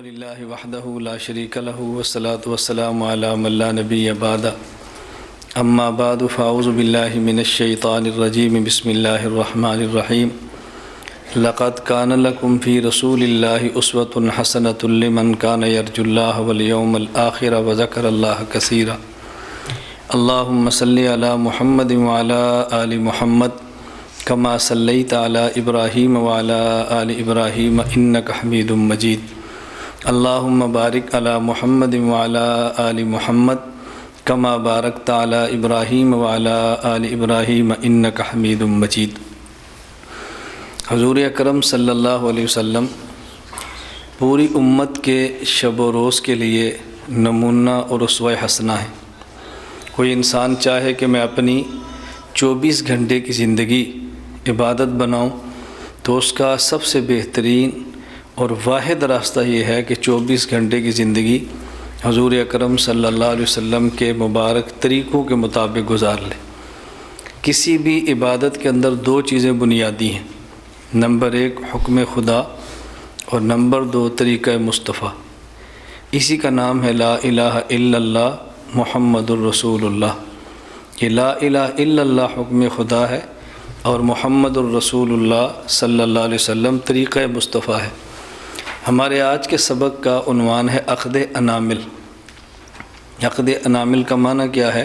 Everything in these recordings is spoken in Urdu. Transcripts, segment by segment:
الحمدللہ وحدہ لا شریک لہ والصلاة والسلام علی من لا نبی بعد اما بعد فاعوذ باللہ من الشیطان الرجیم بسم اللہ الرحمن الرحیم لقد کان لکم فی رسول اللہ اسوۃ حسنۃ لمن کان یرجو اللہ والیوم الآخر وذکر اللہ کثیرا اللہم صلی علی محمد وعلی آل محمد کما صلیت علی ابراہیم وعلی آل ابراہیم انک حمید مجید اللہم بارک علی محمد وعلی آل محمد کما بارکت علی ابراہیم وعلی آل ابراہیم انک حمید مجید۔ حضور اکرم صلی اللہ علیہ وسلم پوری امت کے شب و روز کے لیے نمونہ اور اسوہ حسنہ ہیں۔ کوئی انسان چاہے کہ میں اپنی 24 گھنٹے کی زندگی عبادت بناؤں تو اس کا سب سے بہترین اور واحد راستہ یہ ہے کہ 24 گھنٹے کی زندگی حضور اکرم صلی اللہ علیہ وسلم کے مبارک طریقوں کے مطابق گزار لے۔ کسی بھی عبادت کے اندر 2 چیزیں بنیادی ہیں، نمبر 1 حکم خدا اور نمبر 2 طریقہ مصطفیٰ۔ اسی کا نام ہے لا الہ الا اللہ محمد الرسول اللہ۔ یہ لا الہ الا اللہ حکم خدا ہے اور محمد الرسول اللہ صلی اللہ علیہ وسلم طریقہ مصطفیٰ ہے۔ ہمارے آج کے سبق کا عنوان ہے عقد انامل۔ عقد انامل کا معنی کیا ہے؟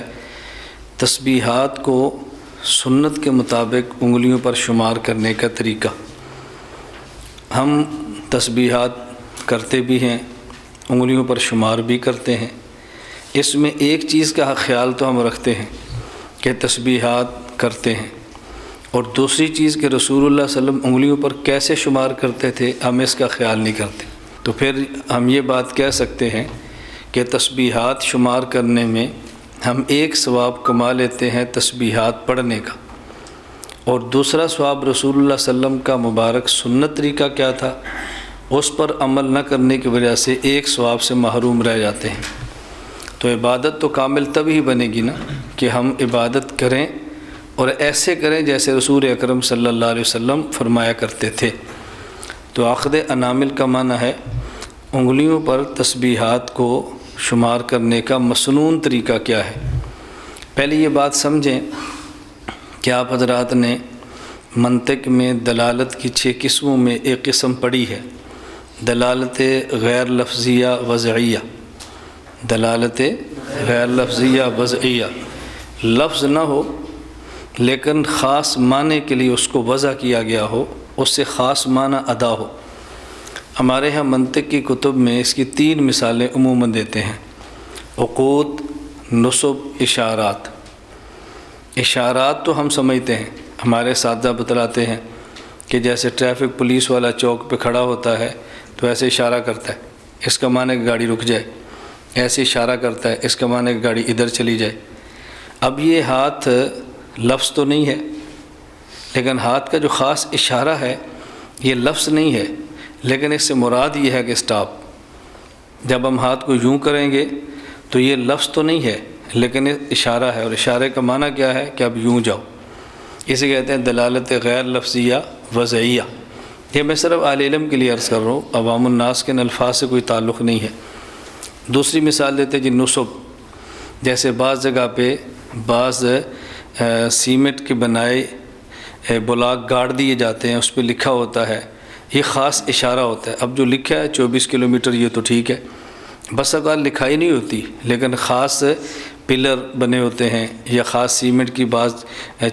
تسبیحات کو سنت کے مطابق انگلیوں پر شمار کرنے کا طریقہ۔ ہم تسبیحات کرتے بھی ہیں، انگلیوں پر شمار بھی کرتے ہیں۔ اس میں ایک چیز کا خیال تو ہم رکھتے ہیں کہ تسبیحات کرتے ہیں، اور دوسری چیز کہ رسول اللہ صلی اللہ علیہ وسلم انگلیوں پر کیسے شمار کرتے تھے ہم اس کا خیال نہیں کرتے۔ تو پھر ہم یہ بات کہہ سکتے ہیں کہ تسبیحات شمار کرنے میں ہم ایک ثواب کما لیتے ہیں تسبیحات پڑھنے کا، اور دوسرا ثواب رسول اللہ صلی اللہ علیہ وسلم کا مبارک سنت طریقہ کیا تھا اس پر عمل نہ کرنے کی وجہ سے ایک ثواب سے محروم رہ جاتے ہیں۔ تو عبادت تو کامل تبھی بنے گی نا کہ ہم عبادت کریں اور ایسے کریں جیسے رسول اکرم صلی اللہ علیہ وسلم فرمایا کرتے تھے۔ تو عقد انامل کا معنی ہے انگلیوں پر تسبیحات کو شمار کرنے کا مسنون طریقہ کیا ہے۔ پہلے یہ بات سمجھیں کہ آپ حضرات نے منطق میں دلالت کی 6 قسموں میں ایک قسم پڑھی ہے، دلالت غیر لفظیہ وضعیہ۔ دلالت غیر لفظیہ وضعیہ، لفظ نہ ہو لیکن خاص معنی کے لیے اس کو وضع کیا گیا ہو، اس سے خاص معنی ادا ہو۔ ہمارے ہاں منطق کی کتب میں اس کی 3 مثالیں عموماً دیتے ہیں، عقود، نصب، اشارات۔ اشارات تو ہم سمجھتے ہیں، ہمارے اساتذہ بتلاتے ہیں کہ جیسے ٹریفک پولیس والا چوک پہ کھڑا ہوتا ہے تو ایسے اشارہ کرتا ہے، اس کا معنی کہ گاڑی رک جائے، ایسے اشارہ کرتا ہے، اس کا معنی کہ گاڑی ادھر چلی جائے۔ اب یہ ہاتھ لفظ تو نہیں ہے، لیکن ہاتھ کا جو خاص اشارہ ہے یہ لفظ نہیں ہے، لیکن اس سے مراد یہ ہے کہ سٹاپ۔ جب ہم ہاتھ کو یوں کریں گے تو یہ لفظ تو نہیں ہے لیکن اشارہ ہے، اور اشارے کا معنی کیا ہے کہ اب یوں جاؤ۔ اسے کہتے ہیں دلالت غیر لفظیہ وضعیہ۔ یہ میں صرف اہل علم کے لیے عرض کر رہا ہوں، عوام الناس کے الفاظ سے کوئی تعلق نہیں ہے۔ دوسری مثال دیتے جی نصب، جیسے بعض جگہ پہ بعض سیمنٹ کے بنائے بلاک گاڑ دیے جاتے ہیں، اس پہ لکھا ہوتا ہے، یہ خاص اشارہ ہوتا ہے۔ اب جو لکھا ہے 24 کلومیٹر یہ تو ٹھیک ہے، بس اوقات لکھائی نہیں ہوتی، لیکن خاص پلر بنے ہوتے ہیں یا خاص سیمنٹ کی بعض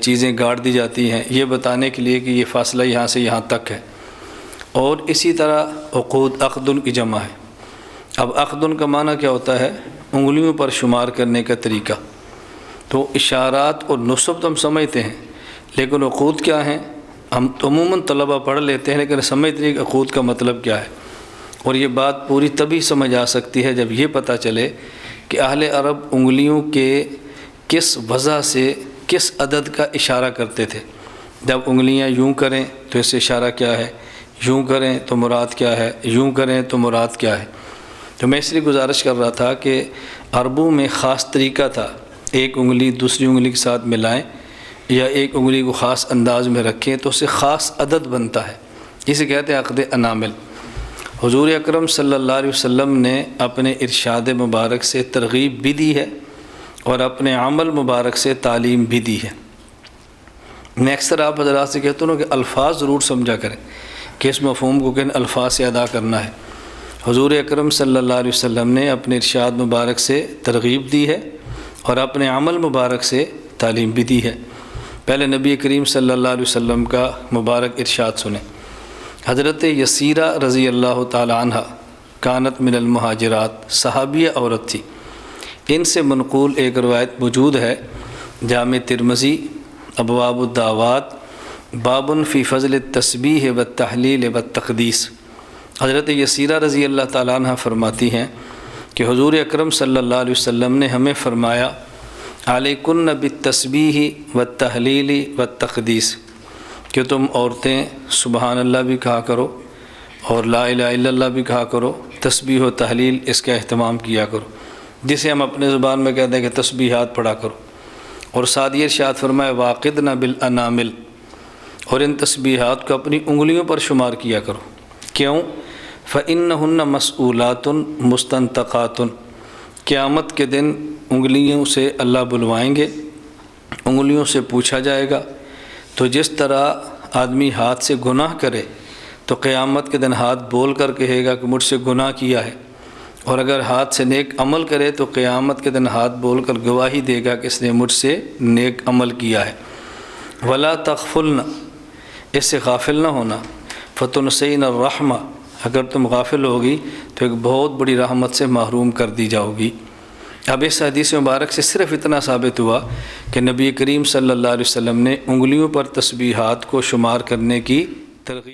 چیزیں گاڑ دی جاتی ہیں یہ بتانے کے لیے کہ یہ فاصلہ یہاں سے یہاں تک ہے۔ اور اسی طرح عقود، عقدن کی جمع ہے۔ اب عقدن کا معنی کیا ہوتا ہے؟ انگلیوں پر شمار کرنے کا طریقہ۔ تو اشارات اور نصب تو ہم سمجھتے ہیں، لیکن عقود کیا ہیں؟ ہم عموماً طلبہ پڑھ لیتے ہیں لیکن سمجھتے ہیں کہ عقود کا مطلب کیا ہے، اور یہ بات پوری تبھی سمجھ آ سکتی ہے جب یہ پتہ چلے کہ اہل عرب انگلیوں کے کس وضع سے کس عدد کا اشارہ کرتے تھے۔ جب انگلیاں یوں کریں تو اس سے اشارہ کیا ہے، یوں کریں تو مراد کیا ہے، یوں کریں تو مراد کیا ہے۔ تو میں اس لیے گزارش کر رہا تھا کہ عربوں میں خاص طریقہ تھا، ایک انگلی دوسری انگلی کے ساتھ ملائیں یا ایک انگلی کو خاص انداز میں رکھیں تو اس سے خاص عدد بنتا ہے، اسے کہتے ہیں عقد انامل۔ حضور اکرم صلی اللہ علیہ وسلم نے اپنے ارشاد مبارک سے ترغیب بھی دی ہے اور اپنے عمل مبارک سے تعلیم بھی دی ہے۔ میں اکثر آپ حضرات سے کہتا ہوں کہ الفاظ ضرور سمجھا کریں کہ اس مفہوم کو کن الفاظ سے ادا کرنا ہے۔ حضور اکرم صلی اللہ علیہ وسلم نے اپنے ارشاد مبارک سے ترغیب دی ہے اور اپنے عمل مبارک سے تعلیم بھی دی ہے۔ پہلے نبی کریم صلی اللہ علیہ وسلم کا مبارک ارشاد سنیں۔ حضرت یسیرہ رضی اللہ تعالی عنہ کانت من المہاجرات، صحابیہ عورت تھی۔ ان سے منقول ایک روایت موجود ہے، جامع ترمذی ابواب الدعوات باب فی فضل التسبیح والتحلیل والتقدیس۔ حضرت یسیرہ رضی اللہ تعالیٰ عنہ فرماتی ہیں کہ حضور اکرم صلی اللہ علیہ وسلم نے ہمیں فرمایا علیکن بالتسبیح والتحلیل والتقدیس، کہ تم عورتیں سبحان اللہ بھی کہا کرو اور لا الہ الا اللہ بھی کہا کرو، تسبیح و تحلیل اس کا اہتمام کیا کرو، جسے ہم اپنے زبان میں کہتے ہیں کہ تسبیحات پڑھا کرو۔ اور ساتھ یہ ارشاد فرمایا واقدن بالانامل، اور ان تسبیحات کو اپنی انگلیوں پر شمار کیا کرو۔ کیوں؟ فإنہن مسئولات مستنطقات، قیامت کے دن انگلیوں سے اللہ بلوائیں گے، انگلیوں سے پوچھا جائے گا۔ تو جس طرح آدمی ہاتھ سے گناہ کرے تو قیامت کے دن ہاتھ بول کر کہے گا کہ مجھ سے گناہ کیا ہے، اور اگر ہاتھ سے نیک عمل کرے تو قیامت کے دن ہاتھ بول کر گواہی دے گا کہ اس نے مجھ سے نیک عمل کیا ہے۔ ولا تغفلن، اس سے غافل نہ ہونا، فتنسین الرحمہ، اگر تم غافل ہوگی تو ایک بہت بڑی رحمت سے محروم کر دی جاؤ گی۔ اب اس حدیث مبارک سے صرف اتنا ثابت ہوا کہ نبی کریم صلی اللہ علیہ وسلم نے انگلیوں پر تسبیحات کو شمار کرنے کی ترغیب